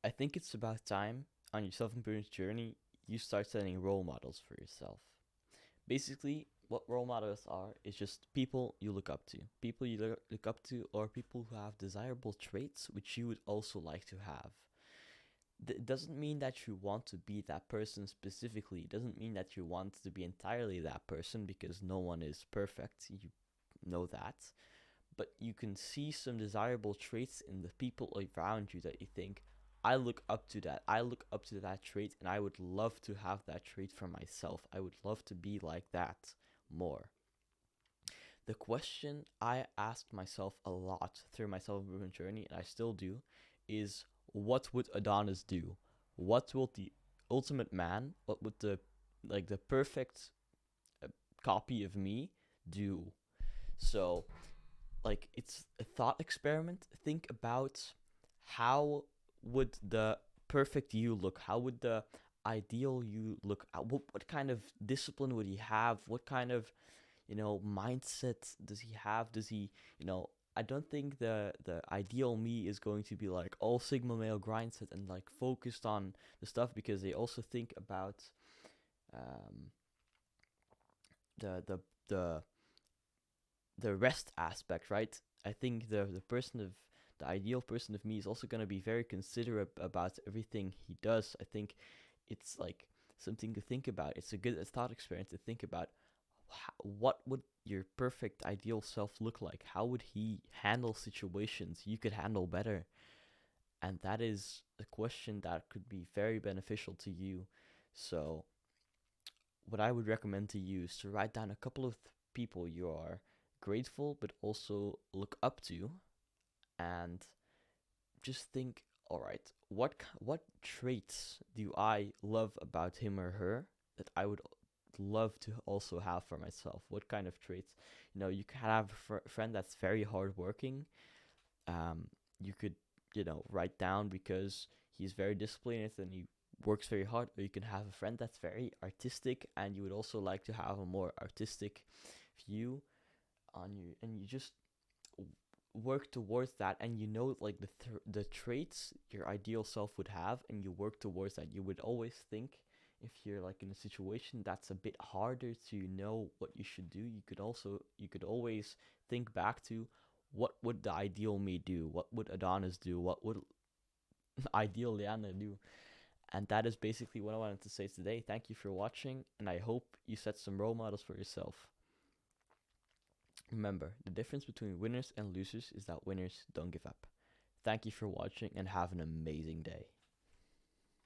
I think it's about time on your self-improvement journey you start setting role models for yourself. Basically, what role models are is just people you look up to. People you look up to, or people who have desirable traits which you would also like to have. It doesn't mean that you want to be that person specifically. It doesn't mean that you want to be entirely that person because no one is perfect. You know that. But you can see some desirable traits in the people around you that you think, I look up to that. I look up to that trait, and I would love to have that trait for myself. I would love to be like that more. The question I asked myself a lot through my self improvement journey, and I still do, is what would Adonis do? What will the ultimate man, what would the perfect uh, copy of me do? So, like, it's a thought experiment. Think about how would the perfect you look? How would the ideal you look? What kind of discipline would he have? What kind of mindset does he have? Does he you know I don't think the ideal me is going to be like all sigma male grind set and like focused on the stuff, because they also think about um the the the the rest aspect, right? I think the ideal person of me is also going to be very considerate about everything he does. I think it's like something to think about. It's a good thought experiment to think about. What would your perfect ideal self look like? How would he handle situations you could handle better? And that is a question that could be very beneficial to you. So, what I would recommend to you is to write down a couple of people you are grateful but also look up to, and just think, all right, what traits do I love about him or her that I would love to also have for myself? What kind of traits? You can have a friend that's very hardworking. You could, write down because he's very disciplined and he works very hard. Or you can have a friend that's very artistic and you would also like to have a more artistic view on you, and you just work towards that, and like the traits your ideal self would have, and you work towards that. You would always think, if you're like in a situation that's a bit harder to know what you should do, you could always think back to what would the ideal me do, what would Adonis do, what would ideal Leander do. And that is basically what I wanted to say today. Thank you for watching, and I hope you set some role models for yourself. Remember, the difference between winners and losers is that winners don't give up. Thank you for watching and have an amazing day.